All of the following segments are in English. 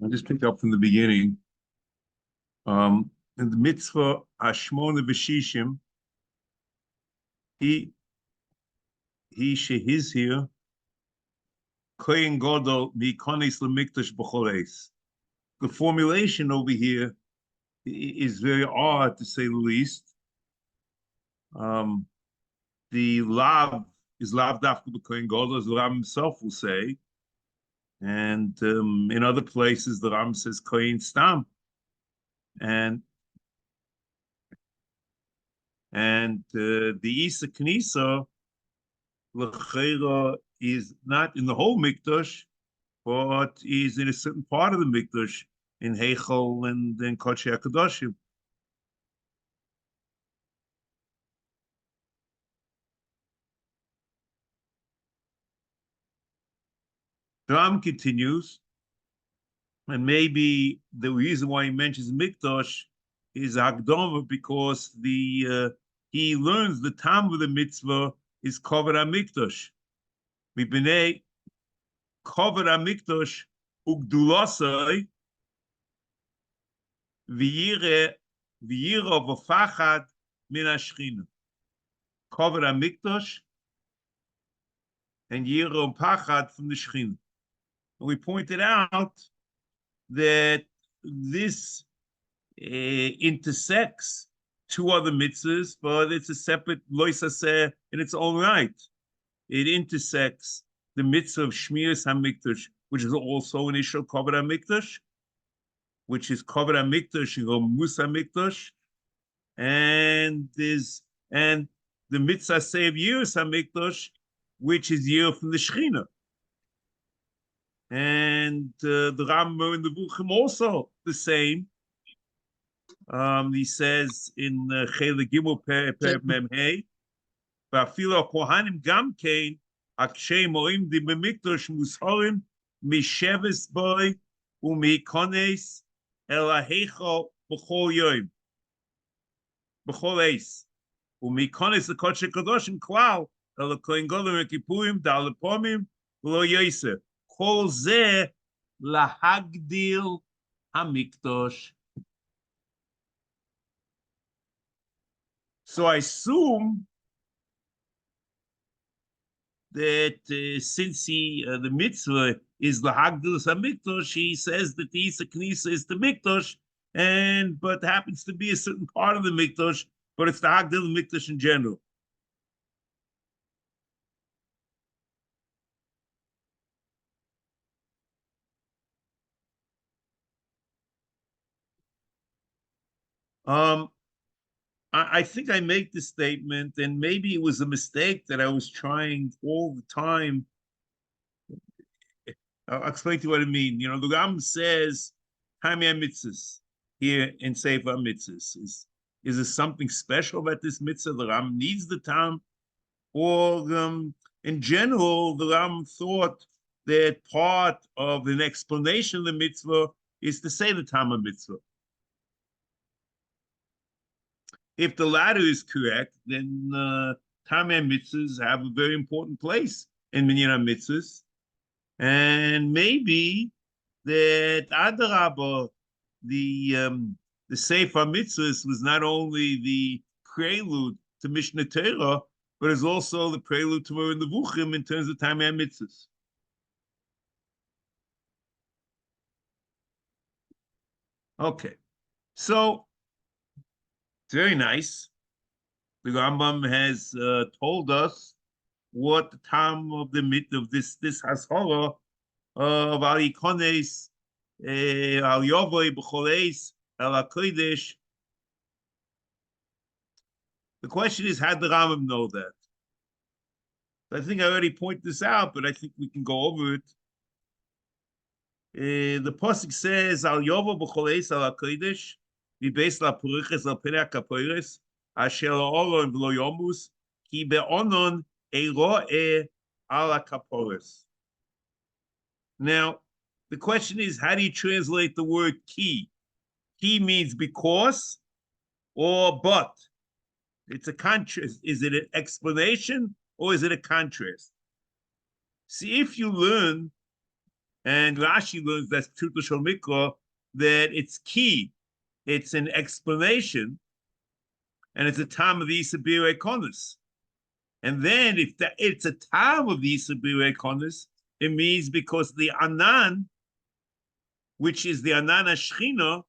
I just picked up from the beginning. In the mitzvah Hashmona B'Shishim, he his here, Kohen Gadol Mikonis Lemikdash B'Choleis. The formulation over here is very odd, to say the least. The lav is lav dafka b'Kohen Gadol, as the Ram himself will say, and in other places the Ram says Kohen Stam, and the Isa Knisa l'cheira is not in the whole mikdash, but is in a certain part of the mikdash in Heichal and then Kodesh HaKadoshim. The Ram continues, and maybe the reason why he mentions mikdash is Hakdama, because he learns the time of the mitzvah is covered HaMikdash. Mipnei covered HaMikdash ugdulasai v'yira v'fachad min hashchina. Covered HaMikdash and yira and pachad from the shchina. And we pointed out that this intersects two other mitzvahs, but it's a separate loisaseh in its own right. It intersects the mitzvah of Shmiras HaMikdash, which is also an issue covered HaMikdash, which is covered HaMikdash and Mus HaMikdash, and the mitzvah say of Yiras HaMikdash, which is year from the Shechina. And the Rambam and the Vuchim also the same. He says in Chele Gimel Per Mem Hey, "Va'afilo Kohanim Gam Kein Akshay Moim Di B'Mikdash Musharim Misheves Boy UMikones El HaHeichal B'Chol Yom B'Chol Eis UMikones LeKodesh HaKadoshim Klal El HaKohen Gadol Mekipurim Dal Pomim Lo Yosef Kol Zeh Lahagdil HaMikdash." So I assume that since the mitzvah is the Hagdilus HaMikdash, he says that the Isa Knisa is the Mikdash, but happens to be a certain part of the Mikdash, but it's the Hagdil Mikdash in general. I think I make this statement, and maybe it was a mistake that I was trying all the time. I'll explain to you what I mean. You know, the Ram says, HaMitzvos here in Sefer HaMitzvos. Is there something special about this mitzvah? The Ram needs the time? Or in general, the Ram thought that part of an explanation of the mitzvah is to say the time of mitzvah. If the latter is correct, then Tamei mitzvahs have a very important place in Minyan mitzvahs, and maybe that Adarabah, the Sefer mitzvahs, was not only the prelude to Mishnah Torah, but is also the prelude to Moreh Nevuchim in terms of Tamei mitzvahs. Okay, so. Very nice. The Rambam has told us what the time of the mid of this hashara of al ikones al yovoi b'choleis al hakodesh. The question is, how did the Rambam know that? I think I already pointed this out, but I think we can go over it. The pasuk says al yovoi b'choleis al hakodesh. Based la puruches al pere kapoires asher olon v'lo yomus ki be'onon eroe ala kapores. Now, the question is, how do you translate the word ki? Ki means because or but. It's a contrast. Is it an explanation or is it a contrast? See, if you learn And Rashi learns that's Pshuto Shel Mikra, that it's key. It's an explanation, and it's a time of the Isabir Ekonis. And then if it's a time of the Isabir Ekonis, it means because the Anan, which is the Anan Ashchina,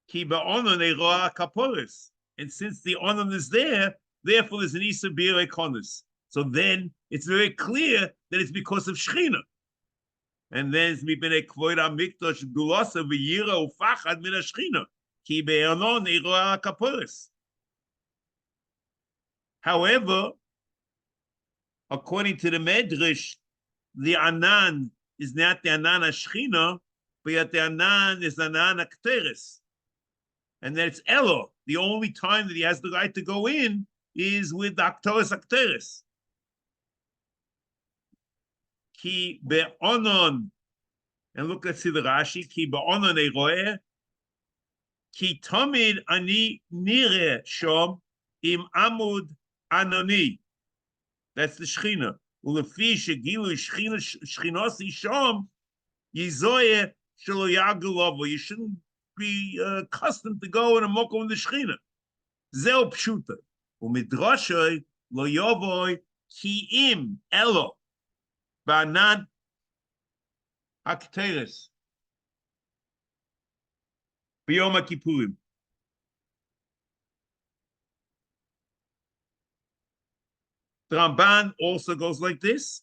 Ki ba'onon eroa kaporis. And since the onon is there, therefore there's an Isabir Ekonis. So then it's very clear that it's because of Shechina. And then it's mipnei kvoid hamikdash gulasa v'yira ufachad min hashchina ki be'anon eroa kaporis. However, according to the Medrash, the Anan is not the Anan Ashchina, but yet the Anan is Anan Akteris. And that it's Elo. The only time that he has the right to go in is with the Akteris Akteris. Ki be'onon, and look, let's see the Rashi, ki be'onon eroeh, ki tomid ani nire shom im amud anoni. That's the Shechina. Ulefi shegilu Shechinos ishom yizoye shelo yagulavo. You shouldn't be accustomed to go in a mokum in the Shechina. Zeo pshuta. Umidrashoy lo yovoy ki im elo ba'anan hakteres b'yom HaKippurim. The Ramban also goes like this.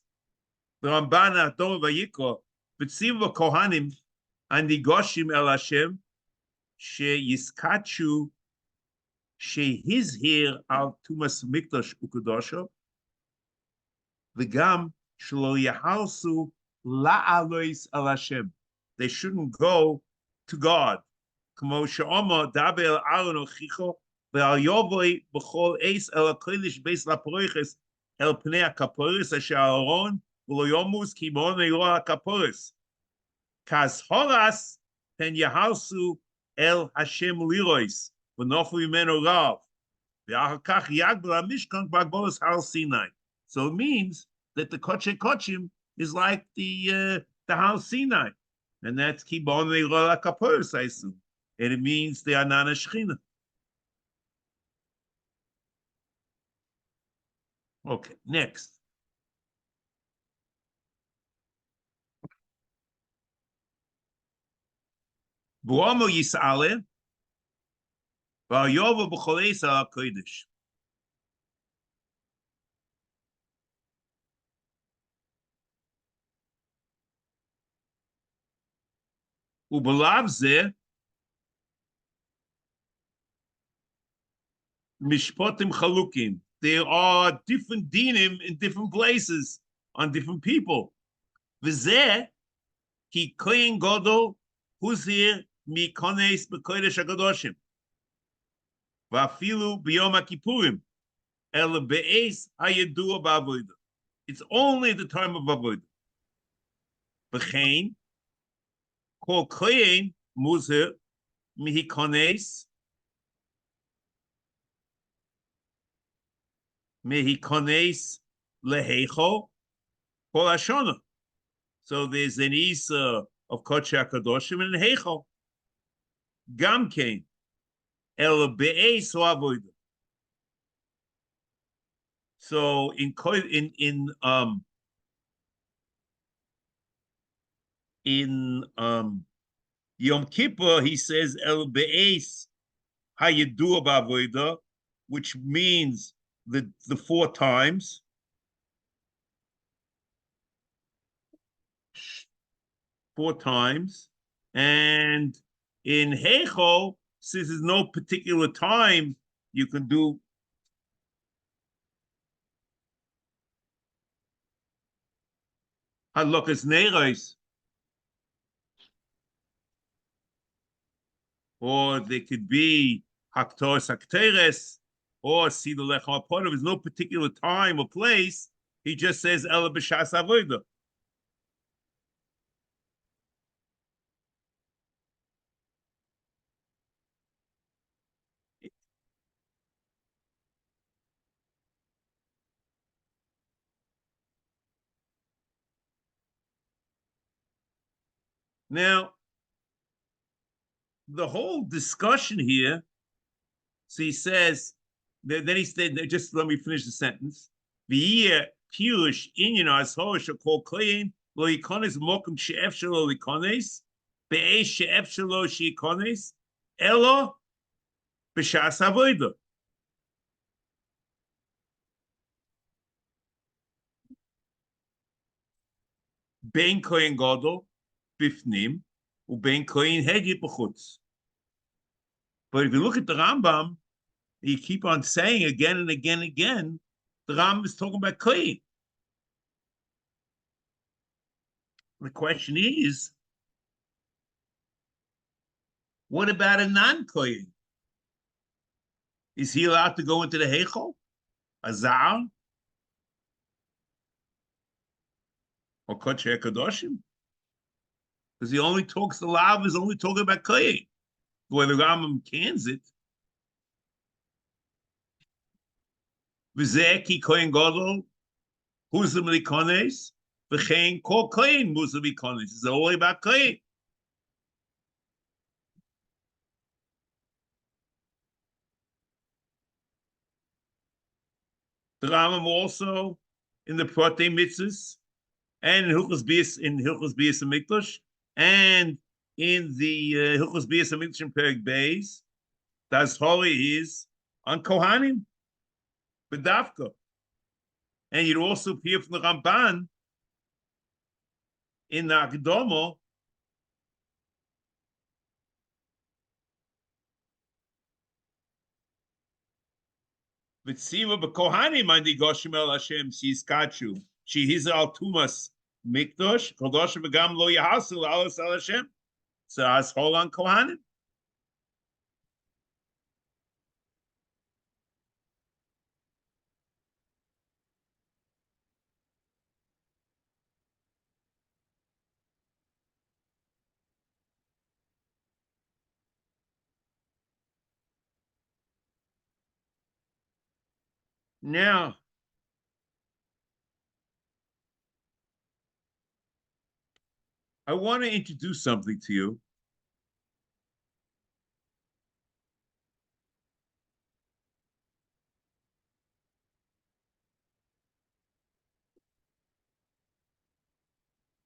The Ramban Adon Vayikra v'tzivu kohanim anigoshim el Hashem sheyiskachu shehizhir al tumas mikdash ukudosho v'gam shelo yahalsu la'alois el Hashem. They shouldn't go to God. Kmo she'omer daber el Aaron ochicho ve'al yovoi b'chol eis el hakodesh beis laproiches el pnei hakaporis asher Aaron v'lo yomus ki mon eroa hakaporis. Kas horas pen yahalsu el Hashem lirois v'nofu yimenu rav ve'achar kach yagbel hamishkan b'agbolos Har Sinai. So it means that the Koche Kochim is like the Har Sinai, and that's ki bon eroa hakaporis, I assume, and it means the Anana Shechina. Okay, next. V'omo yis'ale v'ayovo b'chol eis al hakodesh. Ubalav zeh mishpotim chalukim. There are different dinim in different places on different people. V'zeh ki kohen gadol huzir mikones b'kodesh hakadoshim. V'afilu b'yom HaKippurim el be'eis hayedua ba'avodah. It's only the time of avodah. V'chein kol kohen muzir mihikones lehicho kol hashana. So there's an isa of Kodesh HaKadoshim and heichal. Gam kein el be'eis ha'avodah. So in Yom Kippur he says el be'eis hayedua ba'avodah, which means the 4 times. And in Heichal, since there's no particular time, you can do Halakas Neiros, or they could be Haktos Hakteres, or Sida Lecha Apod. There's no particular time or place. He just says Ela B'Shas Avodah. Now, the whole discussion here, so he says, then he said, just let me finish the sentence. V'yeh pirush inyan ashor shekol kohen lo yikones mokum she'ef shelo yikones be'esh she'ef shelo she'yikones elo b'shas avodah. Ben kohen gadol bifnim uben kohen hegi b'chutz. But if you look at the Rambam, you keep on saying again and again and again, the Rambam is talking about kohen. The question is, what about a non-kohen? Is he allowed to go into the heichal? A zar? Or kodesh kadoshim? Because he only talks, the lav is only talking about kohen. Where the Rambam cans it. V'zeh ki kohen gadol, huzim likones, v'chein kol kohen huzim likones. It's all about kohen. The Rambam also in the Protei Mitzvos and in Hilchos Bias Hamikdash and in the Hilchos Bias Hamikdash in Perek Beis, das holy is on Kohanim, B'davka. And you'd also hear from the Ramban in the Akdomo V'tziva b'kohanim andi goshim el Hashem sheizkachu shehizer al tumas mikdosh kodosh v'gam lo yahasil alas al Hashem. So as hol on kohanim. Now, I want to introduce something to you.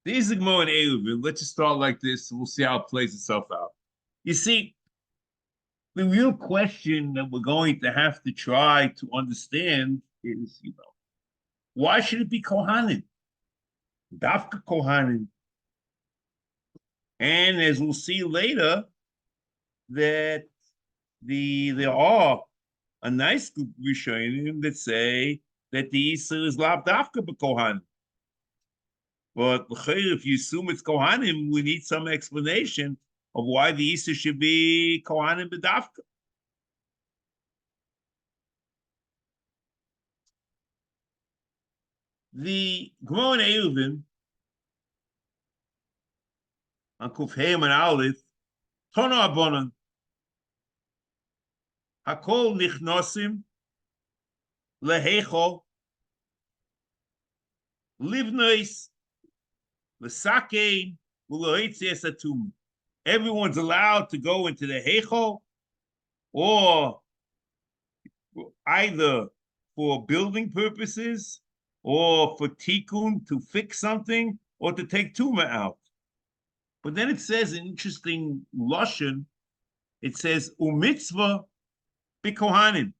These are more in Eruvin. Let's just start like this, and we'll see how it plays itself out. You see, the real question that we're going to have to try to understand is, why should it be Kohanim? Dafka Kohanim. And as we'll see later, that there are a nice group of Rishonim that say that the Isser is Lav Dafka B'Kohanim. But if you assume it's Kohanim, we need some explanation of why the Isser should be Kohanim B'Dafka. The Gemara in Eruvin, on Kufheim and Aleph, Tono Abonon, Hakol Nichnosim, Lehicho, Livnois, Lesakein, Uloitzias Atum. Everyone's allowed to go into the Heichal, or either for building purposes, or for tikkun, to fix something, or to take tumah out. But then it says an interesting lashon. It says umitzvah b'kohanim.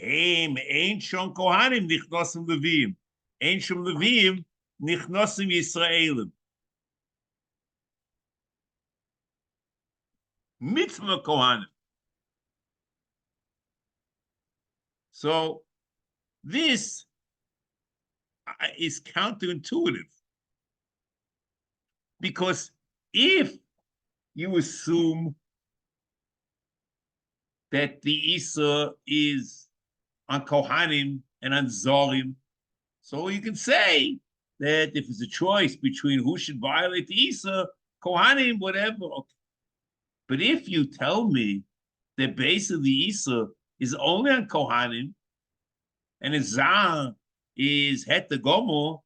Ein shon kohanim nichnosim levim. Ein shon levim nichnosim Yisraelim. Mitzvah kohanim. So this is counterintuitive, because if you assume that the Isa is on Kohanim and on Zorim, so you can say that if it's a choice between who should violate the Isa, Kohanim, whatever. Okay. But if you tell me that basically the Isa is only on Kohanim, and his Zah is Het the Gomer,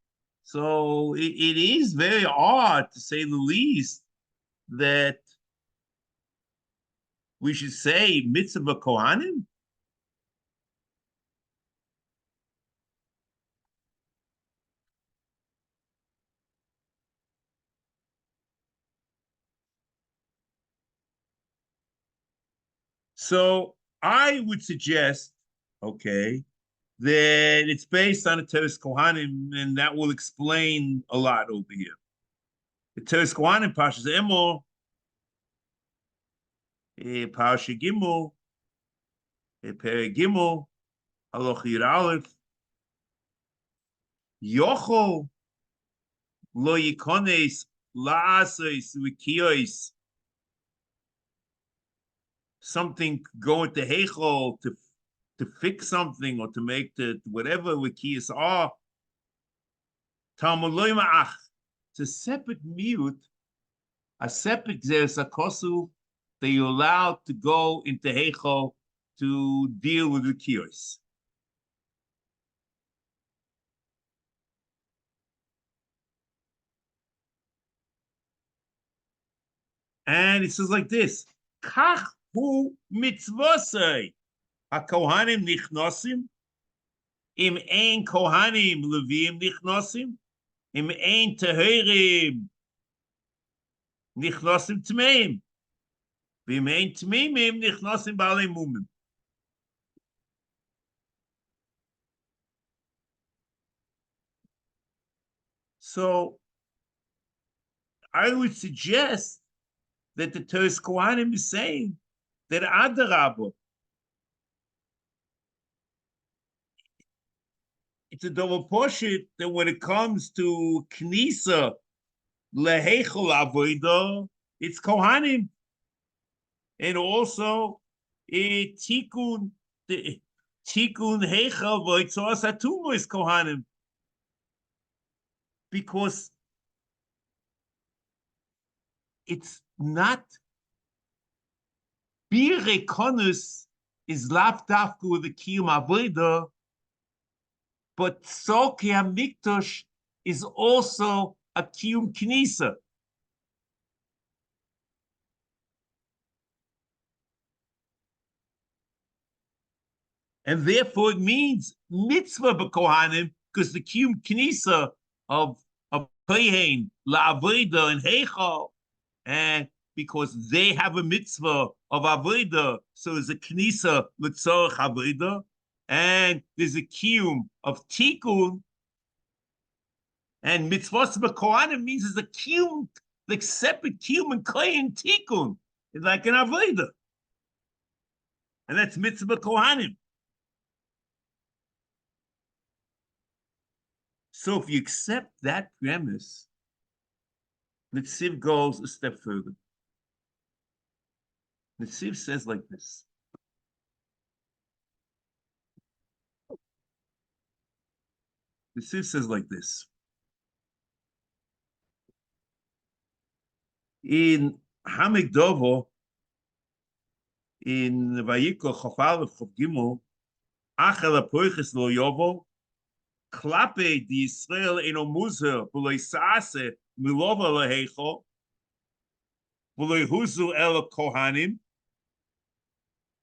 So it is very odd, to say the least, that we should say mitzvah kohanim. So I would suggest, okay, that it's based on the Teres Kohanim, and that will explain a lot over here. The Teres Kohanim, Parshas Emor, Parasha Gimel, Perek Gimel, Halacha Yud Aleph, Yochol lo yikones la'asos v'kiyos. Something going to heichol to fix something or to make the whatever wikiyos are. Talmud lo yima'ach. It's a separate miut, a separate kosu that you're allowed to go into heichol to deal with the wikiyos. And it says like this: Kach hu mitzvosei. HaKohanim nichnosim. Im ein Kohanim levim nichnosim. Im ein teherim nichnosim tmeim. Vim ein tmeimim nichnosim ba'alei mumim. So I would suggest that the Teres Kohanim is saying that Adarabah, it's a double portion that when it comes to Knisa, Lehechel Avodah, it's Kohanim. And also, Tikkun Heichel Voitzos Atumo is Kohanim. Because it's not Bir Rekonus is lav dafka with the Kiyum Avodah, but Tzorkei HaMikdash is also a Kiyum Knisa. And therefore it means mitzvah b'kohanim, because the Kiyum Knisa of Kohen, La'avodah, and Heichal, and because they have a mitzvah of avodah, so there's a knisa l'tzorach avodah, and there's a kiyum of tikkun, and mitzvos b'kohanim means there's a kiyum, like separate kiyum and kohen tikkun, it's like an avodah, and that's mitzvah kohanim. So if you accept that premise, the Tziv goes a step further. The Tziv says like this. The Tziv says like this. In Hamigdovo, in Vayikol Chof Aleph Chof Gimel, Achel HaPoiches Lo Yovo, Klape di Yisrael Eno Muzer, V'lo Yisase, Milova Lehecho, V'lo Yehuzu El Kohanim,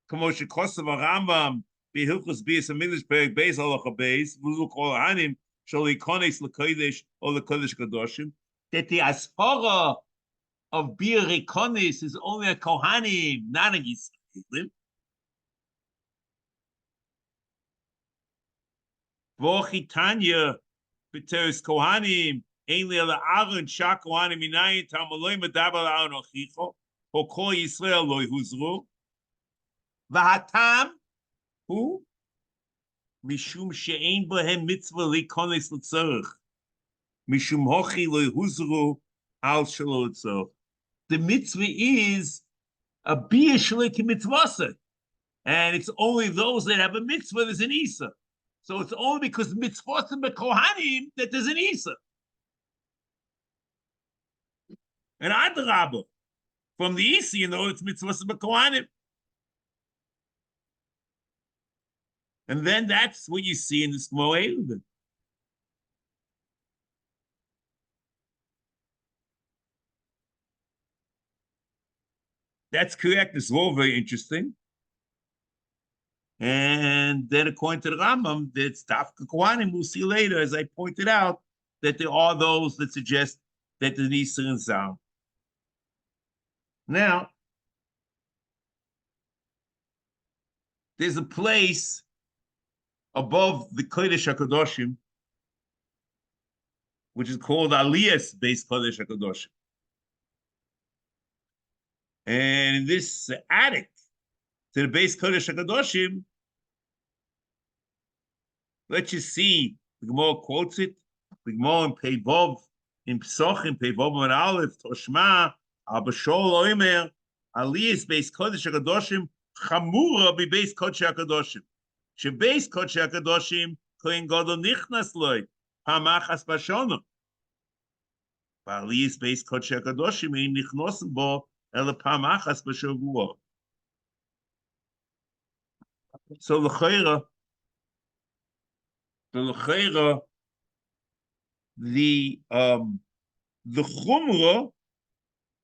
Kamo Shekosav HaRambam, Behilchus Bias HaMikdash Perek Beis Halacha Beis, V'lo Kohanim, Shol Yikones LeKodesh or LeKodesh Kadoshim, that the Asphara of Bir Rekonis is only a Kohanim, not a Yisraelim. V'ochitanya B'teres Kohanim, Ein Le'el Aaron Shak Kohanim Minayin Tamaloi Medabal Aaron Ochicho, Ho Kol Yisrael Lo Yhuzru, V'hatam Hu Mishum She'ein Bohem Mitzvah Likonis L'tzorech, Mishum Hochi Lo Yhuzru Al Shelo L'tzorech. The mitzvah is a bia shlik mitzvah, and it's only those that have a mitzvah there's an isa. So it's only because mitzvah and kohanim that there's an isa. And adrabah, from the isa, you know, it's mitzvah and kohanim. And then that's what you see in this Moed. That's correct. It's all very interesting. And then according to the Rambam, that's Dafka Kohanim. We'll see later, as I pointed out, that there are those that suggest that the Nisr and Zal. Now, there's a place above the Kodesh HaKadoshim, which is called Aliyah's Beis Kodesh HaKadoshim. And in this attic to the Beis Kodesh HaKadoshim, let's just see, the Gemara quotes it, the Gemara in Peivov, in Psochim, Peivov and Aleph, Toshma, Abba Shol Oimer, Aliyah's Beis Kodesh HaKadoshim, Chamura be Beis Kodesh HaKadoshim. Shebeis Kodesh HaKadoshim, Kohen Gadol Nichnas Loi, Hamachas Bashono. Aliyah's Beis Kodesh HaKadoshim, Ein Nichnosim Bo, Ela Pamachas Bashavua. So l'chayra, the chumrah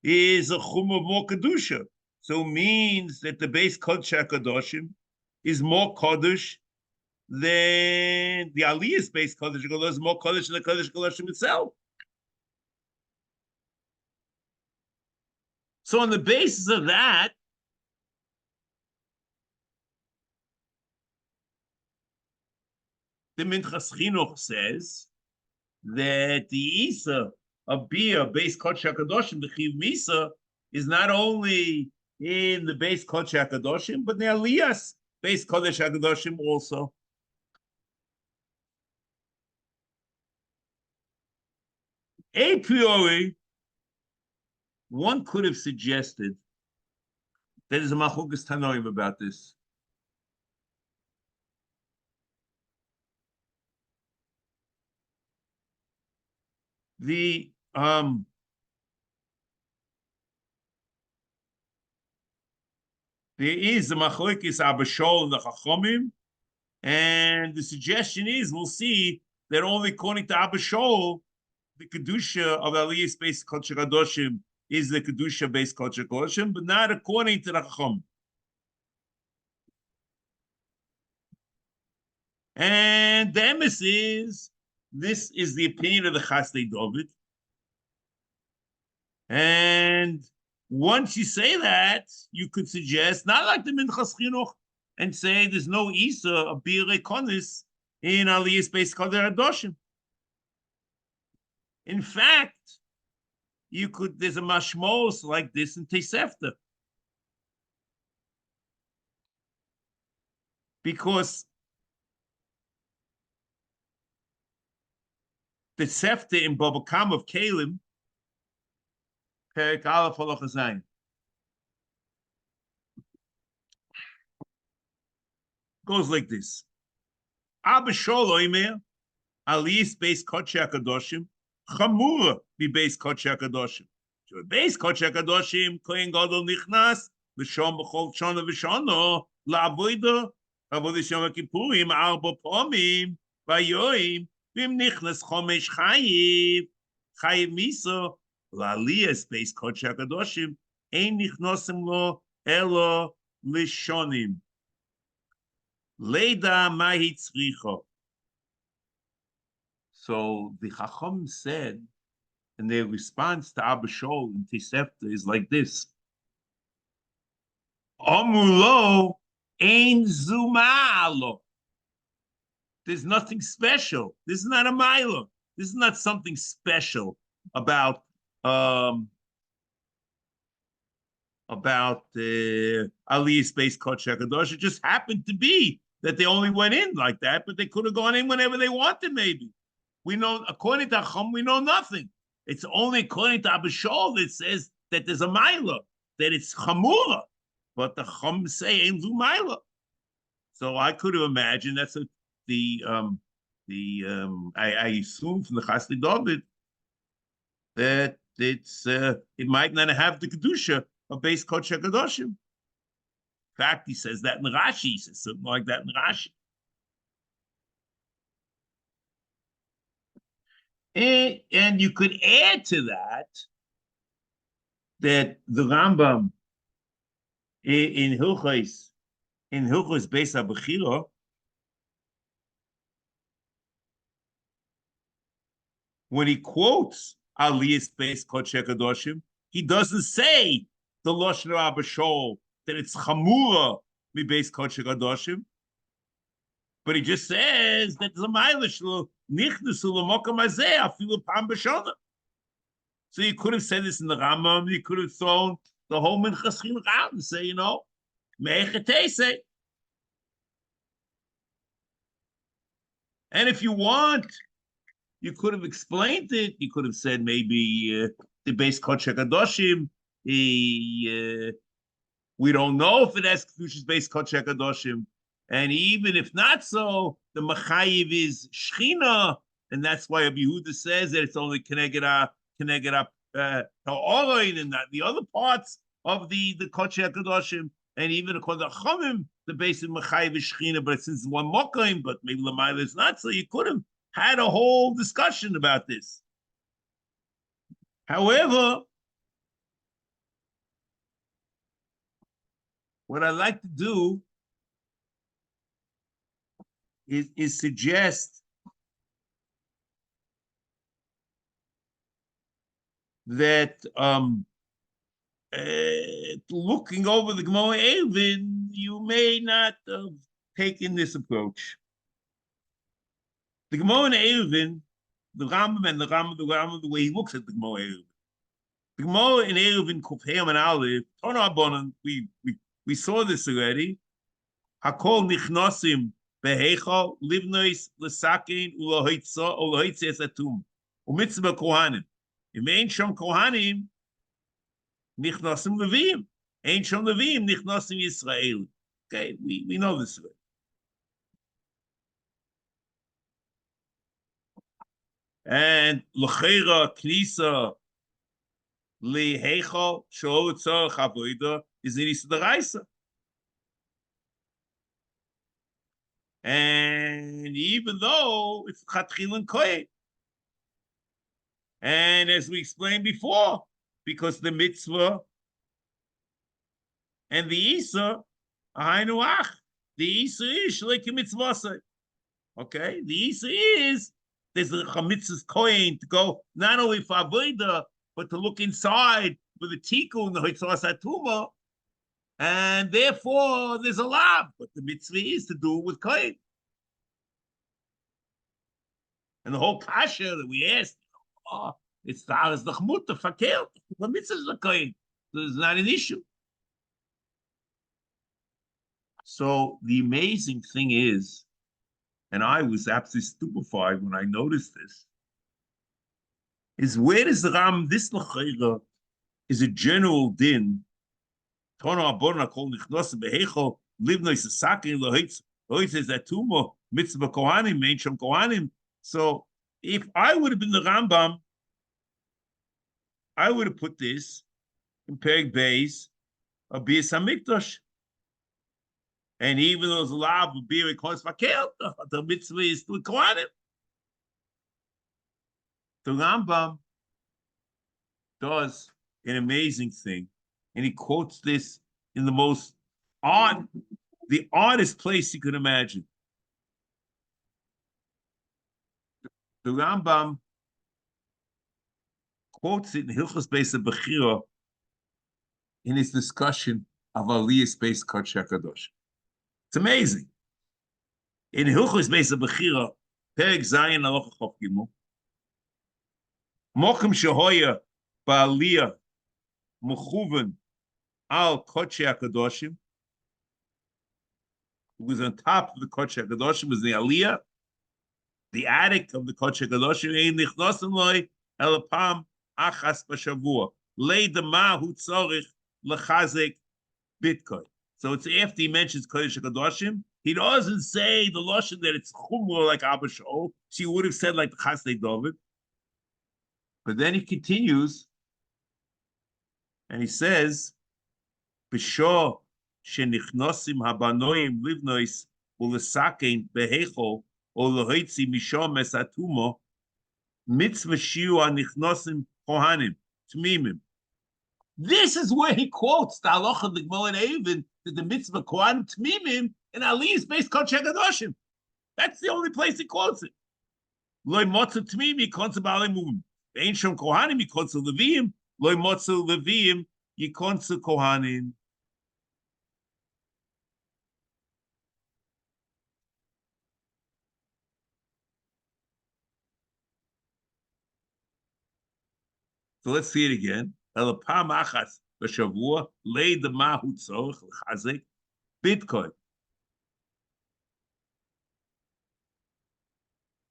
is a chumrah more kedusha. So it means that the base kodesh hakadoshim is more kodesh than the aliyah's base kodesh hakadoshim is more kodesh than the kodesh hakadoshim itself. So on the basis of that, the Minchas Chinuch says that the Isa of Bia, base Kodesh HaKadoshim, the Chiv Misa, is not only in the base Kodesh HaKadoshim, but the Aliyah's base Kodesh HaKadoshim also. A priori, one could have suggested that there's a Machukas Tanoim about this. There is a machlokes Abba Shol and the Chachomim, and the suggestion is we'll see that only according to Abba Shol, the kedusha of Aliyah's base Kodesh HaKadoshim is the kedusha base Kodesh HaKadoshim, but not according to the Chachom. And the emes is, this is the opinion of the Chasdei David. And once you say that, you could suggest, not like the Minchas Chinuch, and say there's no Isa of Birei Konis in Aliyah's Beis Kodesh HaKadoshim. In fact, you could, there's a mashmos like this in Tosefta. Because the Sefta in Baba Kam of Kalim, Perek Aleph Halacha Zayin, goes like this: Abba Shol Oimer, Aliyah's Beis Kodesh HaKadoshim, Chamura be Beis Kodesh HaKadoshim. So Beis Kodesh HaKadoshim, Kohen Gadol Nichnas, V'shom B'chol Shona V'shono, La'avoida, Avodah Yom Kippurim, Arba Pomim, Vayoim, V'im Nichnas Chomesh Chayiv, Chayiv Miso, La'aliyah's Beis Kodesh HaKadoshim, Ein Nichnosim Lo, Elo Lishonim. Leida Mahi Tzricho. So the Chacham said, and their response to Abba Shol in Tosefta is like this: Amulo ein zumalo. There's nothing special. This is not a milo. This is not something special about Aliyah's Beis Kodesh HaKadosh. It just happened to be that they only went in like that, but they could have gone in whenever they wanted, maybe. We know, according to Chum, we know nothing. It's only according to Abba Shol that says that there's a Maila, that it's Chamura. But the Chum say ain't zu Maila. So I could have imagined that's I assume from the Chasdei David that it might not have the Kedusha of Beis Kodesh HaKadoshim. In fact, he says that in Rashi. He says something like that in Rashi. And you could add to that the Rambam in Hilchos Beis HaBechira, when he quotes Aliyas Beis Kodesh Kadoshim, he doesn't say the Lashon Rabba Shol that it's Chamura mi Beis Kodesh Kadoshim, but he just says that the Mailish Nichnusu L'Mokom Hazeh Afilu Pam B'Shana. So you could have said this in the Rambam. You could have thrown the whole Minchas Chinuch out and say, Me'echetese. And if you want, you could have explained it. You could have said maybe the Beis Kodesh Kadoshim. We don't know if it has Kedushas Beis Kodesh Kadoshim. And even if not so, the Machayiv is Shechina, and that's why Rabbi Yehuda says that it's only Keneged Ha'oroin and not the other parts of the Kodesh Kadoshim. And even according to Chomim, the base of Machayiv is Shechina, but since it's one Mokaim, but maybe Lamayla is not, so you could have had a whole discussion about this. However, what I like to do is suggest that looking over the Gemara Eruvin, you may not have taken this approach. The Gemara Eruvin, the Rambam, the way he looks at the Gemara Eruvin. The Gemara in Eruvin, Kufheim and Aleph, Tona Abonon, we saw this already. Hakol nichnosim beheichal livnois lesakein ulohoitze esatum umitzvah kohanim. Im ein shom kohanim nichnosim levim. Ein shom levim nichnosim Yisrael. Okay, we know this already. And l'cheira knisa lehichal shol tzarach avoda is in Yisrael. And even though it's Chatchil and Kohen, and as we explained before, because the mitzvah and the Isa are Hainuach, the Isa is like a mitzvah. Okay, the Isa is there's a HaMitzvos Kohen to go not only for Avodah, but to look inside for the Tikkun, the Hitzos HaTuma. And therefore, there's a lav, but the mitzvah is to do it with Kohen. And the whole kasha that we asked, it's the Aras Dachmut, the Fakir, the mitzvah is the Kohen. So it's not an issue. So the amazing thing is, and I was absolutely stupefied when I noticed this, is where does the Ram, this L'chaira is a general din. Tono Abona called Nichnosim Behechol, Livno is a Sakin, Loitz is that Tumo, Mitzvah Kohanim, Mensham Kohanim. So if I would have been the Rambam, I would have put this in Perek Beis of Bias HaMikdash. And even though there's a lot of beer and cause Fakel, the mitzvah is to Kohanim. The Rambam does an amazing thing. And he quotes this in the most the oddest place you could imagine. The Rambam quotes it in Hilchos Beis HaBechira in his discussion of Aliyas Beis Kodesh Kadosh. It's amazing. In Hilchos Beis HaBechira, Perek Zayin Halacha Chof Gimel, Mokum Shehoya Ba'aliyah Mechuven Al Kodesh HaKadoshim. It was on top of the Kodesh HaKadoshim, was the Aliyah, the attic of the Kodesh HaKadoshim, Ein Nichnosim Loi Elapam Achas B'Shavua, Lei Dema Hu Tzorich L'Chazek Bitcoin. So it's after he mentions Kodesh HaKadoshim, he doesn't say the Lashon that it's Chumra like Abba Shaul. She would have said like the Chasdei David. But then he continues, and he says, B'shor shenichnosim habanoim livnois ulesakein behechol ulehoitzi mishom esatumo mitzvah shiur nichnosim kohanim tmimim This is where he quotes the halacha the Gemara Even that the mitzvah kohanim tmimim and aliyah based kol shegadoshim. That's the only place he quotes it. Loy motzu tmimi konsa b'alei mum. Ve'ein shom kohanim yikonsa levim. Loy motzu levim yikonsa kohanim. So let's see it again. Elapam achas b'shavua lei demahu tzorich l'chazek Bitcoin.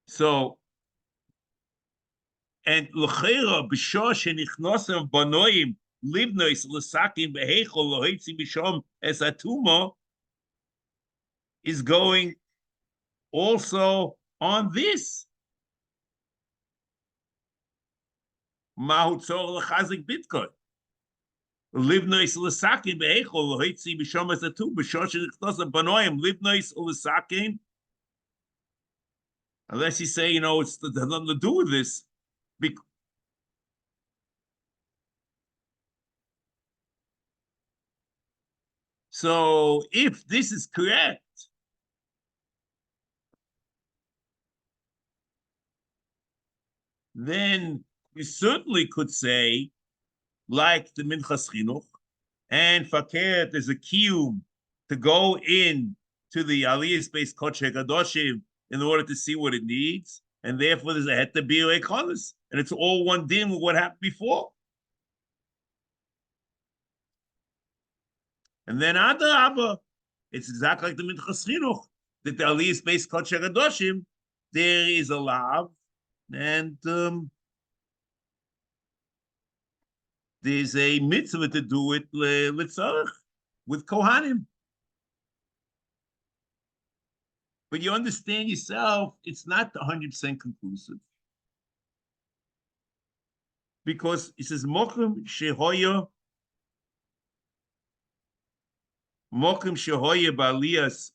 So, and l'chera b'shor shenichnosem banoim livnois l'sakim beheichol loheitzi b'shom es atuma is going also on this. Mahu tzor l'chazik Bitcoin. Livnois l'sakim beheichol loheitzi b'shom es atuma b'shor shenichnosem banoim livnois l'sakim. Unless you say, it's has nothing to do with this. So if this is correct, then we certainly could say, like the Minchas Chinuch, and Fakir, there's a kiyum to go in to the Aliyah based Kodesh Kadoshim in order to see what it needs, and therefore there's a het to be יכנס, and it's all one din with what happened before. And then Adarabba, it's exactly like the Minchas Chinuch, that the Aliyah based Kodesh Kadoshim, there is a lav, and there's a mitzvah to do it litzarech with kohanim. But you understand yourself, it's not 100% conclusive. Because it says, Mokum shehoya ba'aliyah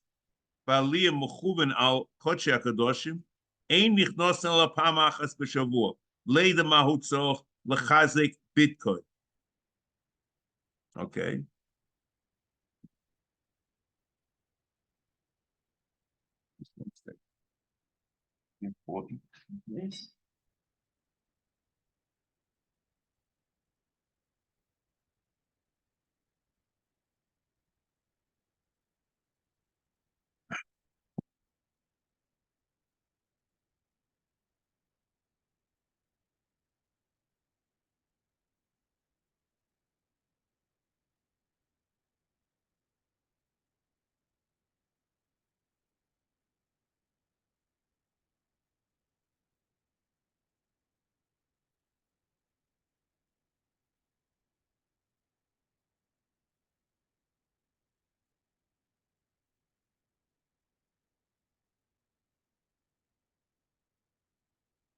mechuven al kodesh hakadoshim, ein nichnos al apam achas b'shavua, leida mahu tzorich l'chazek Bitcoin. Okay. Important. Yes.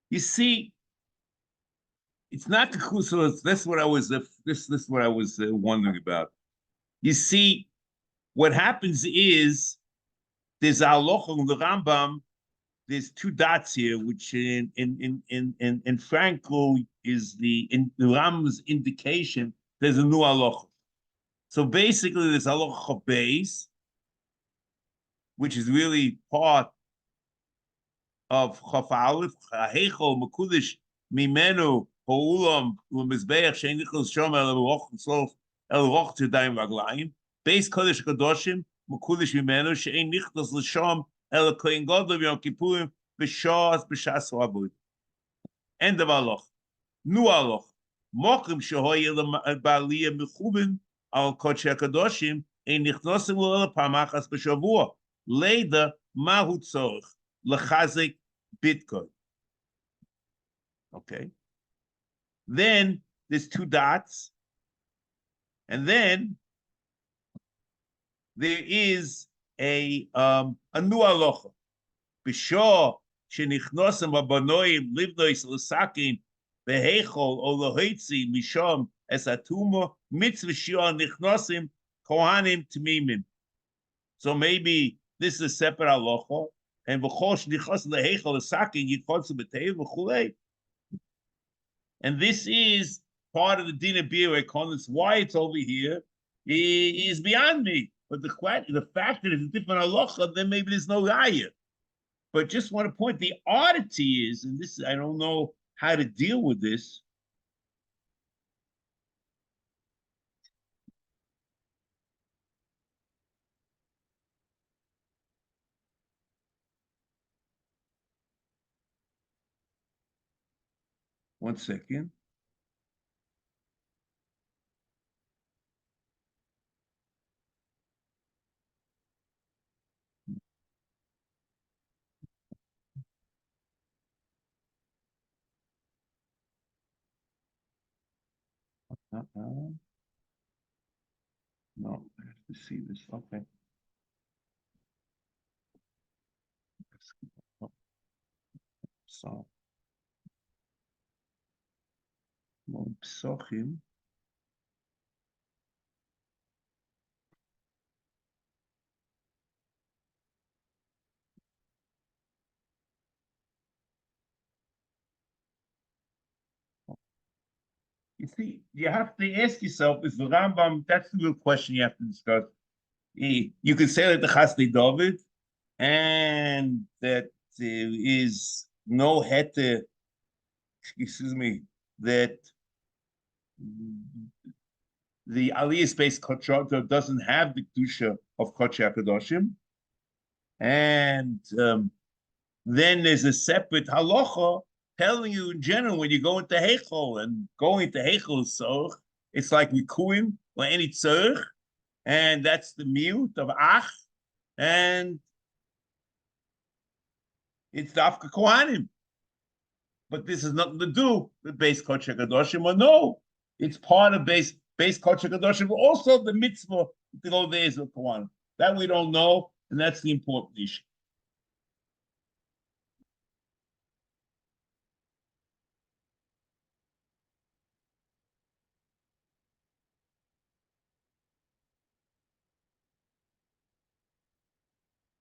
You see, it's not conclusive. That's what I was. This is what I was wondering about. You see, what happens is there's halacha in the Rambam. There's two dots here, which in Franco is the Rambam's indication. There's a new halacha. So basically, there's halacha base, which is really part of Chaf Aleph, Heichol Mekudesh Mimenu Ha'ulam L'Mizbech Shein Nichol Shom El Roch Tzlof El Roch Tzedayim Raglayim Beis Kodesh Kadoshim Mekudesh Mimenu Shein Nichol L'Shom El Kohen Gadol Yom Kippurim B'Shas Rabot. End of Halacha. Nu Halacha. Mokim Shehoye Ba'aliyah Mechuben Al Kodesh Kadoshim Ein Nichnosim Lo Pamachas B'Shavua Leida Mahu Tzorich L'Chazek Bitcoin. Okay. Then there's two dots. And then there is a new halacha. B'shor shenichnosem v'banoim livnois l'sakin beheichol o loheitzi mishom es atuma mitzvah shiur nichnosim kohanim tmimim. So maybe this is a separate halacha. And and this is part of the din of beer, why it's over here is beyond me. But the fact that it's a different halacha, then maybe there's no raya. But just want to point the oddity is, and this I don't know how to deal with this. One second. No, I have to see this. Okay. So, Psochim. You see, you have to ask yourself, is the Rambam, that's the real question you have to discuss. You can say that the Chasdei David, and that there is no hete, excuse me, that the Aliyah space Kochot doesn't have the Kedusha of Kodesh HaKadoshim. And then there's a separate halacha telling you in general when you go into Heichel, and going to Heichel is so, it's like Rikuim or any tzurch, and that's the miut of Ach, and it's Dafka Kohanim. But this has nothing to do with base Kodesh HaKadoshim, or no, it's part of base Kodesh HaKadoshim, but also the mitzvah to go there is with Kohanim. That we don't know, and that's the important issue.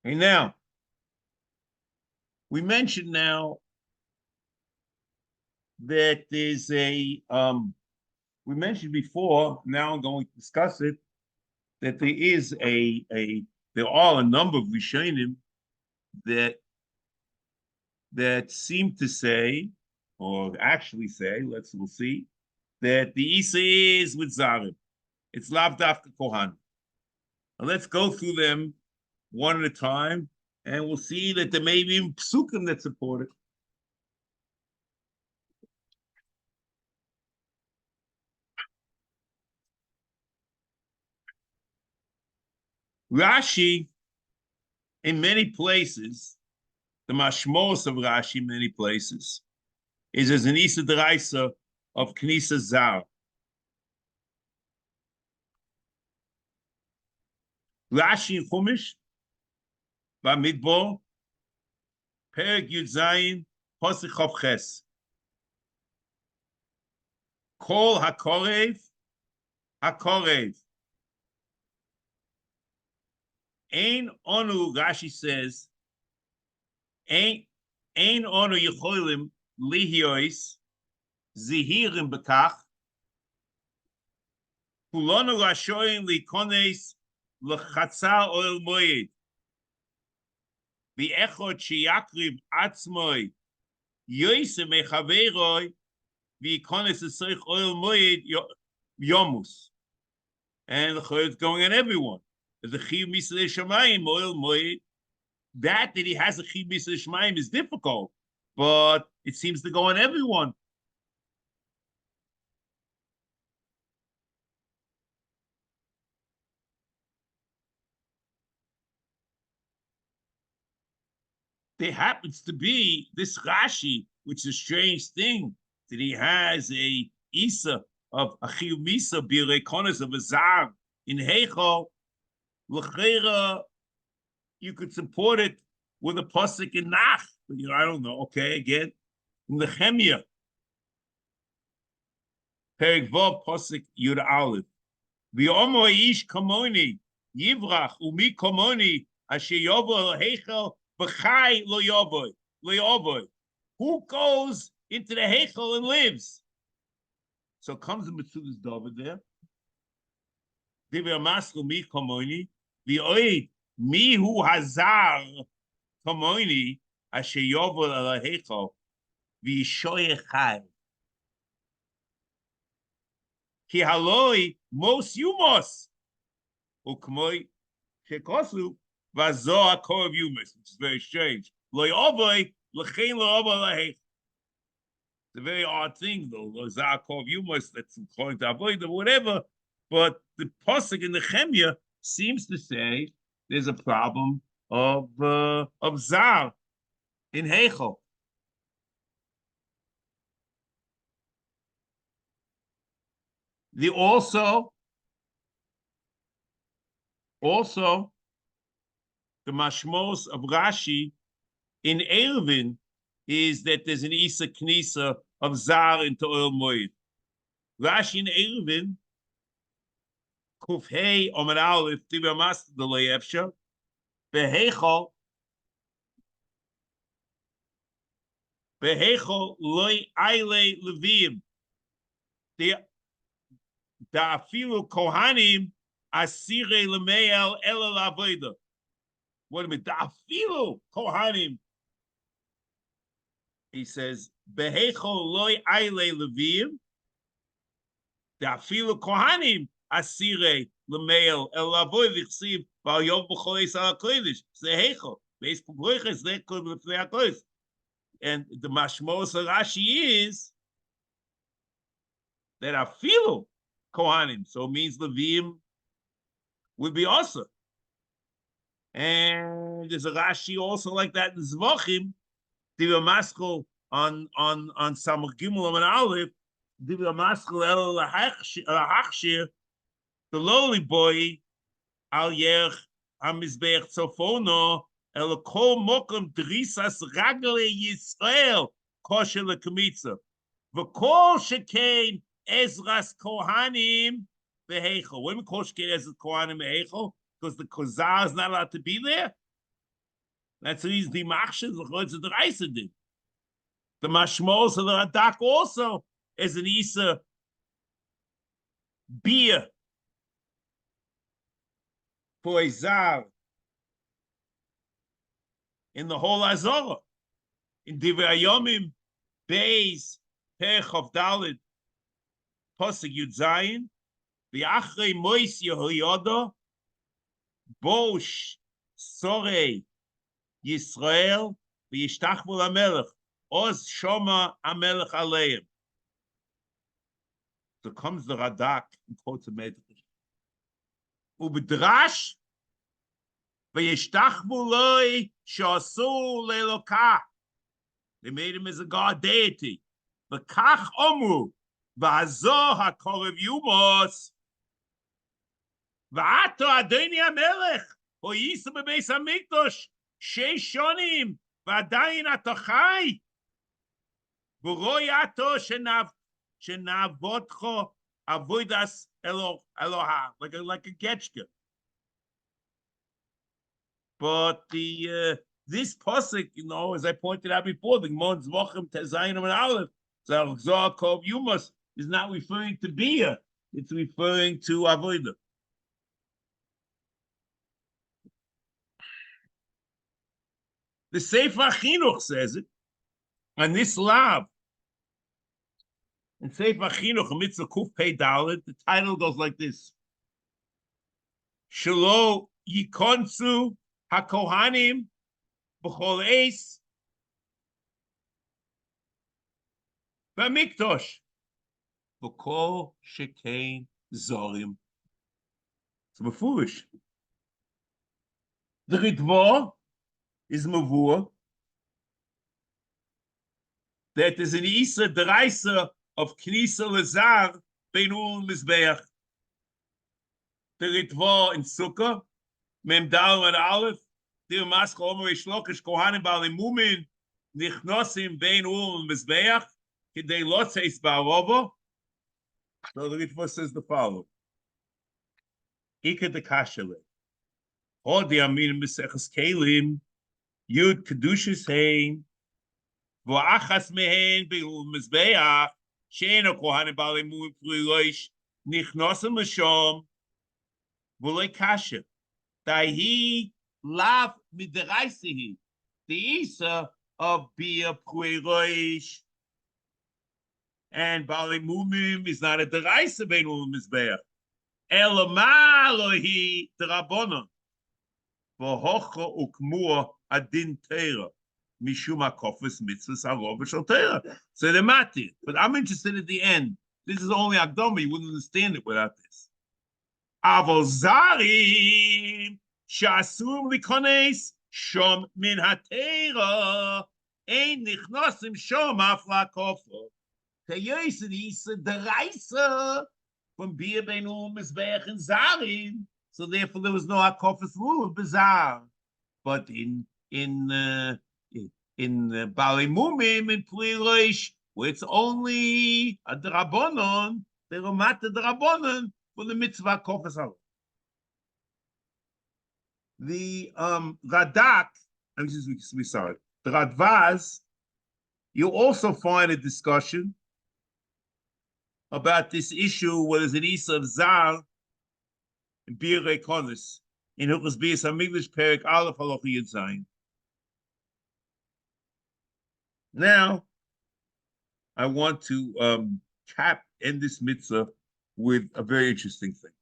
Okay, now, we mentioned now that there's we mentioned before, now I'm going to discuss it, that there are a number of Rishonim that seem to say, or actually say, we'll see, that the Isa is with Zarim. It's Lav Dafka Kohan. Now let's go through them one at a time, and we'll see that there may be psukim that support it. Rashi, in many places, the mashmos of Rashi in many places is as an Isa Deraisa of Knisa Zar. Rashi in Chumash, Bamidbar, Perek Yud Zayin, Posich Chof Ches. Kol HaKorev, HaKorev. Ein onu, Rashi says, Ein onu yecholim lihiois zihirim bekach kulonu rashoim likones lechatza oil moed v'echot sheyakriv atzmoi yoise mechaveroi v'ikones esoich oil moed yomus. And the chayot is going on everyone. The chiv misle shamayim oil moed. That he has a chiv misle shamayim is difficult, but it seems to go on everyone. There happens to be this Rashi, which is a strange thing, that he has a Isa of a chiv misa birekonis of a zar in Heichal. L'cheira, you could support it with a pasuk in Nach. You know, I don't know. Okay, again, in the Chemia, Perek Vav pasuk Yud Aleph. V'omo ish kamoni yivrach umi kamoni asher yovo heichel v'chai lo yovoy. Who goes into the heichel and lives? So comes the Metzudas David there. Divrei Maskil mi kamoni, v'oid mi hu hazar kamoni asher yovel al ha'heichal v'yishoyeh chai. Ki haloi mos yumos ukmoi shekosu v'zo hakor of yumas, which is very strange. Lo yovoi l'chein lo yovoi laheichal. It's a very odd thing, though. Zakov, you must, that's according to avoid or whatever. But the pasuk in the Chemia seems to say there's a problem of zar in heichal. The also the mashmos of Rashi in Eruvin is that there's an Isa Knisa of Zar into Oil Moed. Rashi in Eruvin, Kuf Hey Omer Aleph, Tivya Master the Le'efsha, Behechol Loi Aile Levim, the Afilu Kohanim Asire Lemeel Ela Lavoida. Wait a minute, the Afilu Kohanim. He says, Behechol loy aile levim, the afilu kohanim asire lemeil el lavoy v'chsiv v'al yov b'cholis al kodesh. Zehechol beis kubroiches lekol b'fnei hakodesh. And the mashmos of Rashi is that afilu kohanim, so it means levim would be also. And there's a Rashi also like that in Zvachim. Divya Maskal on Samach Gimel and Aleph, Divya Maskal El Lahachshir, the lowly boy, Al Yerch HaMizbach Tzofono, El Kol Mokum Drisas Ragle Yisrael, Kosher LeKamitza, V'Kol Shekain Ezras Kohanim Behechel. When we Kol Shekain Ezras Kohanim Behechel, because the Kozar is not allowed to be there. That's the reason the machshir the Reisa did. The mashmos of the Radak also is an Isa beer for a zar in the whole Azorah. In Divrei Yomim, Beis, Perch of Dalit, Posig Yud Zayin, the Achrei Mois Yehoyada, Bosh, Sorei, Yisrael, v'yishtachvu l'melech, oz shoma amelech aleim. So comes the Radak and quotes a Medrash. U'b'drash, v'yishtachvu loi shasu le'elokah. They made him as a god deity. V'kach omru, v'hazo ha'korev yumos, v'ato adoni amelech, ho'yisa b'beis hamikdosh, Sheishonim, Vadayin Atochai, V'roi Ato Shenavotcho Avodas Eloha, like a getchka. But this pasuk, as I pointed out before, the Mons Vochem Tezayin and Aleph, Zakov Yumas is not referring to Bia, it's referring to Avodah. The Sefer Chinuch says it, and this lav. In Sefer Chinuch, Mitzvah Kuf Pei Dalet, the title goes like this: Shelo Yikonsu HaKohanim B'chol Eis B'Mikdosh B'kol Shekein Zorim. It's mefurish. The Ritva is mavur that is an Isa Deraisa of Knisa Lazar Beinul Mizbeach. The Ritva in Sukkah, Mem Dal and Aleph, Dir Mask Omer Shlokish Kohanim Balimumin, Nichnosim Beinul Mizbeach, Kidei Lotzeis Ba'arova. So the Ritva says the following: Ika de Kashele, Hodi Amin Mesechus Kelim, Yud Kedushis Hein, V'achas Mehen Beinul Mizbeach, שאינו כהנים בעלי מום פלילויש, נכנסים לשם, ולא קשה. דהי לאו מדרייסה היא, the of Bia Pueroish and Bali Mumim is not a deraisa beinu mizbeach. Elamalohi derabona. V'hocha ukmua adin teira. Mishuma kofis mitzvahs harov v'shal teira. So they're mati. But I'm interested at the end. This is only Akdoma. You wouldn't understand it without this. Avol zarim shasum likones shom min hateira. Ein nichnosim shom afla kofo. Kayosidi the Reisa from Bia Beinu Mizbeach and Zarim. So therefore there was no Akofis rule, bizarre. But in Bali Mumim in Pliloish, where it's only a Drabonon, the Ramata Drabonon for the mitzvah Kofis Halo. The Radak, we saw it. The Radvaz, you also find a discussion about this issue, whether it's an Isa of Zar and Bir Rekonis in Hilchos Bias HaMikdash Perek Aleph Halacha Yud Zayin. Now, I want to end this mitzvah with a very interesting thing.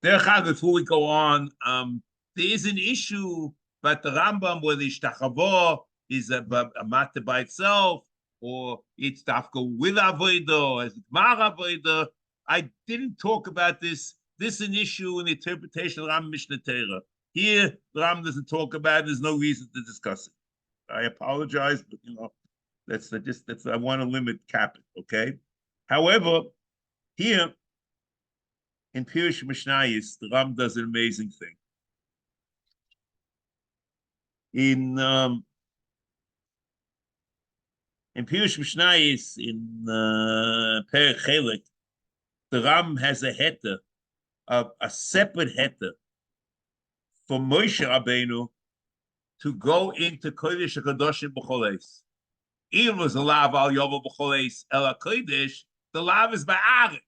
Before we go on, there is an issue about the Rambam whether Ishtachavo is a matter by itself, or it's dafka with avodah, as mar avodah. I didn't talk about this. This is an issue in the interpretation of Ram Mishnah Torah. Here, the Ram doesn't talk about it. There's no reason to discuss it. I apologize, but that's I want to cap it. Okay. However, here in Pirush Mishnayis, the Ram does an amazing thing. In Pirush Mishnayis, in Perek Chelek, the Ram has a heter, a separate heter for Moshe Rabbeinu to go into Kodesh HaKadoshim b'choleis. Even was a lav al yovel b'choleis el HaKodesh, the lav is by Aaron.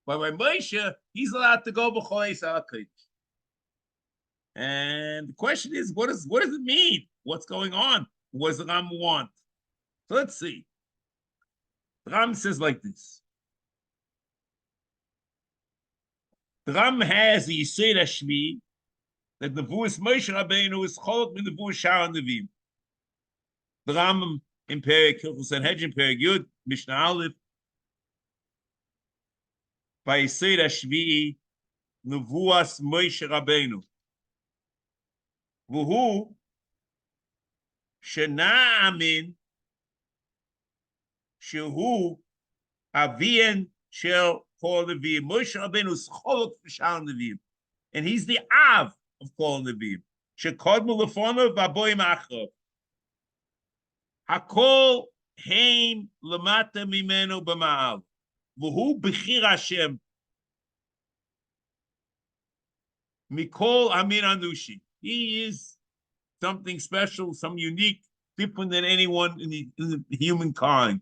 But by Moshe, he's allowed to go b'choleis el HaKodesh. And the question is, what does it mean? What's going on? What does the Ram want? So let's see. The Ram says like this. The Ram has the Yisod Hashmi that the Nevuas Moshe Rabbeinu is cholok min Nevuas Shar Nevim. The Ram in Perek Hilchos Sanhedrin Perek Yud Mishnah Aleph by Yisod Hashmi Nevuas Moshe Rabbeinu. V'hu shena'amin shehu avien shel kol nevim. Moshe Rabbeinu is cholok v'shar nevim, and he's the av of kol nevim. Shekodmu lefonav v'aboyim achrav. Hakol heim lemata mimenu b'ma'al. V'hu b'chir Hashem mikol amin anushi. He is something special, some unique, different than anyone in the humankind.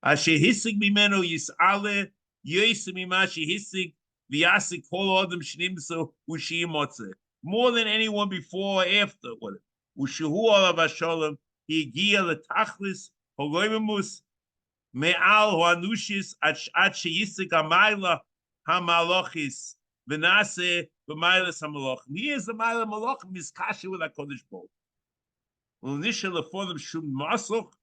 Asher hisig mimenu yis'ale yosem mima shehisig v'yasik kol adam shnimso u'shiyimotze. More than anyone before or after. U'shehu alav hasholem higia letachlis holoimemus me'al ho'anushis ad sheyisig hamayla hamalochis v'nase b'maylas hamalachim. He is the mayla malachim miskasha with HaKadosh Baruch Hu. L'nisha lefonim shum masoch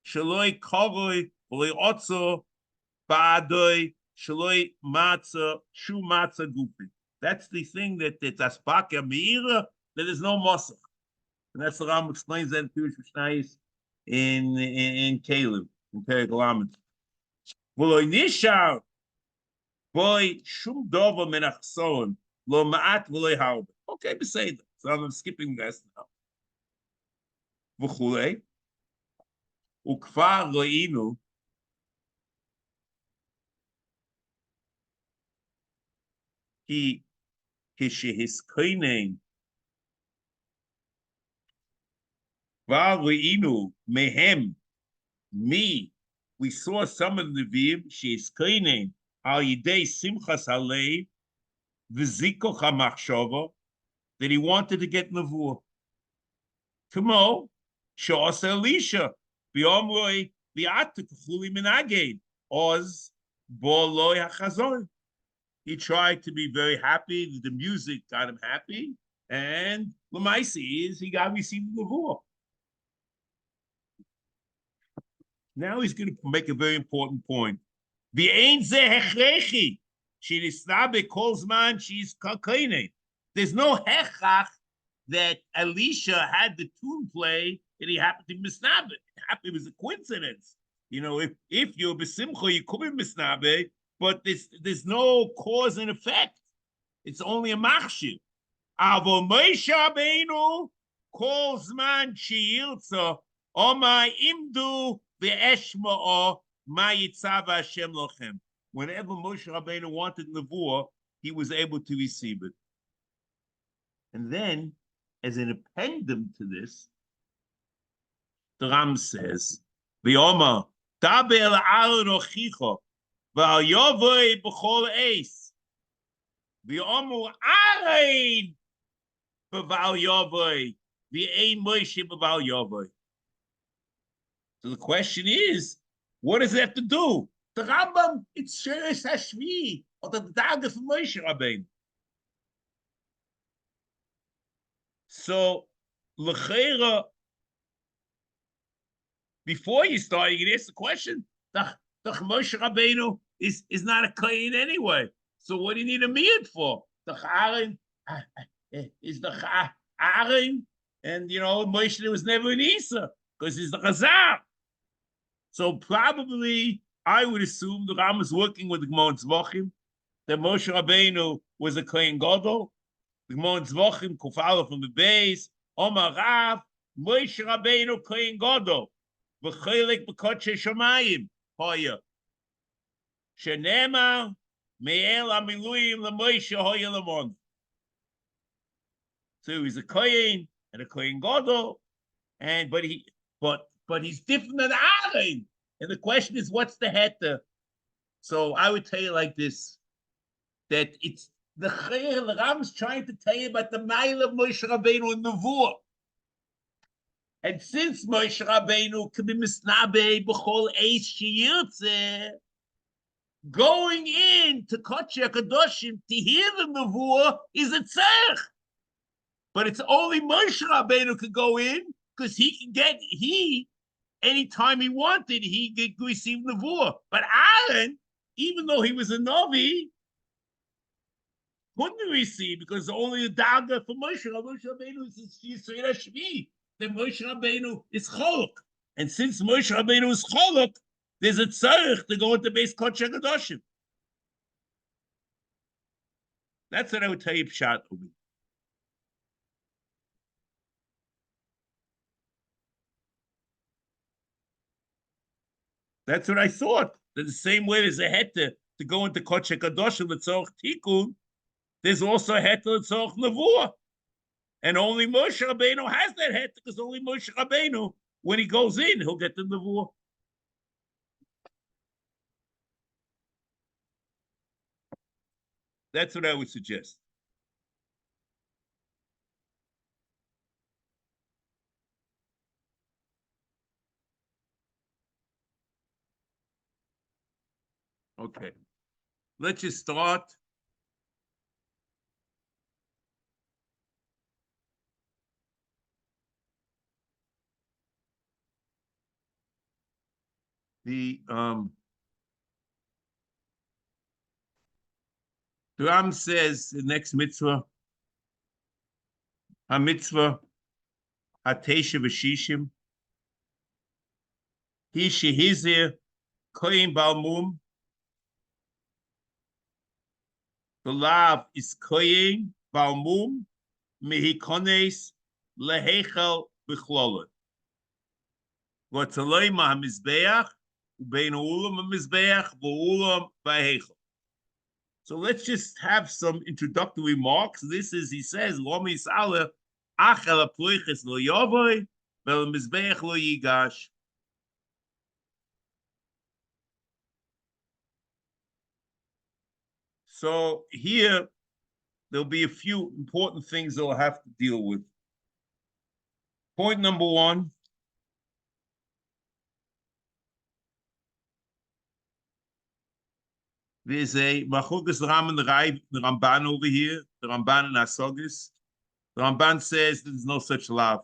shaloi karoi v'loi otzo ba'adoi shaloi matzah shum matzah gufi. That's the thing that it's aspakia meira, that is no masoch. And that's the Ram explains that in Pirush Mishnayis in Caleb, in Perek Lamed. V'loi nishar boy shum dova min achsoron lo ma'at v'lo harbe. Okay, beseder. So I'm skipping this now. V'chulei ukvar ro'inu ki kishehiskoinen V'al mehem me. We saw some of the Nevi'im, she's cleaning al yidei simchas halev v'zikoch hamachshava, that he wanted to get nevuah. Kamo she'asa Elisha b'omroi v'atuk chuli minaged oz boloi hachazon. He tried to be very happy. The music got him happy, and l'maisi is he got received nevuah. Now he's going to make a very important point. There's no hechach that Elisha had the tune play and he happened to misnabe. It was a coincidence. You know, if you're besimcha, you could be misnabe, but there's no cause and effect. It's only a machshiv. Avo Moshe Rabbeinu kol zman sheyirtza omay imdu ve'eshma'o ma yitzav Hashem lochem. Whenever Moshe Rabbeinu wanted nevuah, he was able to receive it. And then, as an appendum to this, the Ram says, "V'yoma tabel Aaron ochicho v'al yovei b'chol eis v'yomu Aaron b'val yovei v'ein Moshe b'val yovei." So the question is, what does it have to do? The Rambam, it's Sheres Hashvi, or the Daga from Moshe Rabbeinu. So, L'cheira, before you start, you can ask the question, the Moshe Rabbeinu is not a Kohen anyway. So what do you need a miyad for? The Aaron is the Aaron, and Moshe was never an Isa, because he's the Chazar. So probably, I would assume the Ram is working with the Gemara that Moshe Rabbeinu was a Kohen Gadol. The Gemara Kufala from the base, Omar Rav, Moshe Rabbeinu Kohen Gadol, v'chelik b'kodshe shamayim, hoya. Shenema me'el amiluyim l'Moshe hoya l'mon. So he's a Kohen and a Kohen Gadol, but he's different than Aaron. And the question is, what's the heter? So I would tell you like this, that it's the Ram's trying to tell you about the mile of Moshe Rabbeinu and Nevuah. And since Moshe Rabbeinu can be misnabe b'chol eis sheyirtzeh, going in to Kodesh HaKadoshim to hear the Nevuah is a tzarech. But it's only Moshe Rabbeinu could go in, because anytime he wanted, he could receive Nevuah. But Aaron, even though he was a Novi, couldn't receive, because only the Daga for Moshe Rabbeinu is Yisrael Hashvi. Then Moshe Rabbeinu is Cholok. And since Moshe Rabbeinu is Cholok, there's a tzarech to go into base Kodesh HaKadoshim. That's what I would tell you, Pshat Ubi. That's what I thought. That the same way there's a heter to go into Kodesh HaKadoshim l'tzorch Tikkun, there's also a heter l'tzorch Nevuah. And only Moshe Rabbeinu has that heter, because only Moshe Rabbeinu, when he goes in, he'll get the Nevuah. That's what I would suggest. Okay, let's just start. The Ram says the next mitzvah, HaMitzvah HaTesha V'Shishim, He Shehizir Koyin Balmum. The lav is Koyin Balmum Mehikones Lehichel B'Chlolot. V'Tzaloi HaMizbach U'Bein Ulam HaMizbach V'Ulam V'Hichel. So let's just have some introductory remarks. This is, he says, Lomi Saleh Achel Aploiches Lo Yovoi ולמזבח לא ייגש. So here, there'll be a few important things that we'll have to deal with. Point number one. There's a Machukas the Ramban over here, the Ramban and Asogis. The Ramban says there's no such lav.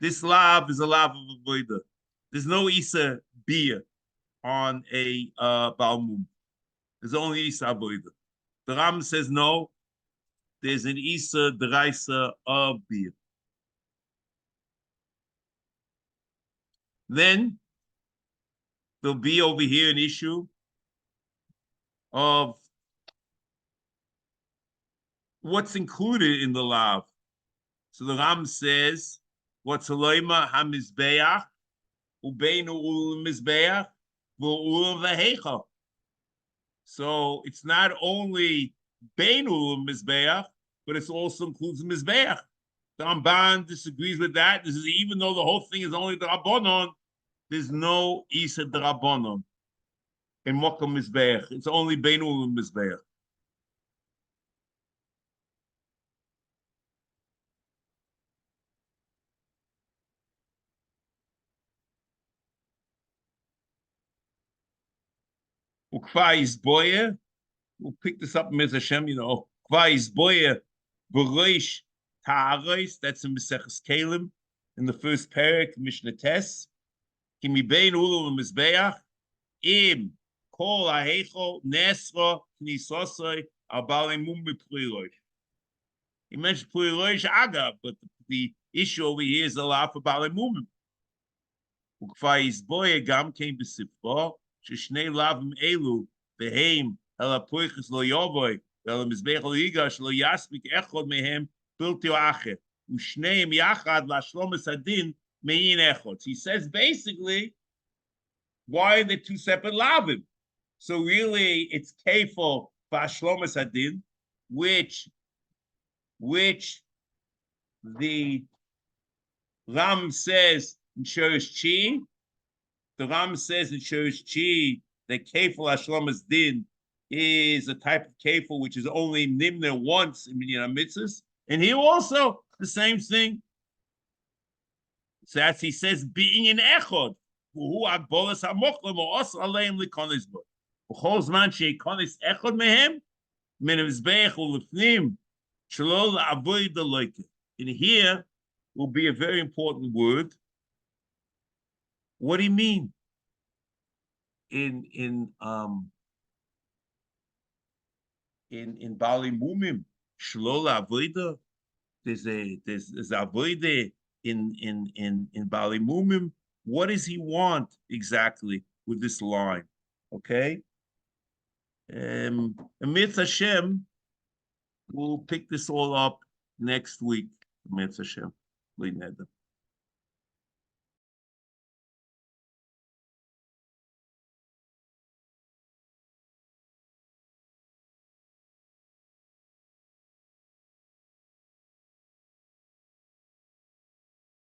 This lav is a lav of avodah. There's no Isa beer on a Balmum. There's only Isa avodah. The Ram says no. There's an Isa deraisa of beer. Then there'll be over here an issue of what's included in the lav. So the Ram says, what's Haloima HaMizbach, Ubeinu Ulam Mizbeach, Ulam V'Heicha. So it's not only Beinu Ulam Mizbeach, but it also includes Mizbeach. The Ramban disagrees with that. This is even though the whole thing is only the Rabbanon, there's no Isa the Rabbanon in Mokum Mizbeach. It's only Beinu Ulam Mizbeach. Ukva is boye. We'll pick this up in Mez Hashem, Ukva is boye, B'roish Ta'aros, that's in Meseches Kalim, in the first parak, Mishnah Tes. Kimi bein ulu l'mizbeach, im kol ha'heichol nesra knisosoi al balei mum b'plurosh. He mentioned plurosh agav, but the issue over here is the law for balei mum. Ukva is boye gam came b'sifra, ששני לאווים אלו, והם על הפויכס לא יובוי, ועל המזבח לא ייגש, לא יספיק אחד מהם בלתי אחר, ושניהם יחד להשלומס הדין מעין אחד. He says basically, why are there two separate lavim? So really, it's kefo v'ashlomas hadin, which the Ram says in Shurish Chi. The Ram says in Shurish Chi that kefil hashlomas din is a type of kefil which is only nimner once in Minyan HaMitzvos, and here also the same thing. So as he says, being in echod, who agbolas hamochlim or os aleim likonis bo. B'chol zman sheikonis echod mehem min hamizbach ulefnim shelo la'avoid the loike. And here will be a very important word. What do you mean? In Bali Mumim, Shlola Avoida, there's Avoida in Bali Mumim. What does he want exactly with this line? Okay. Amith Hashem, we'll pick this all up next week. Amith Hashem.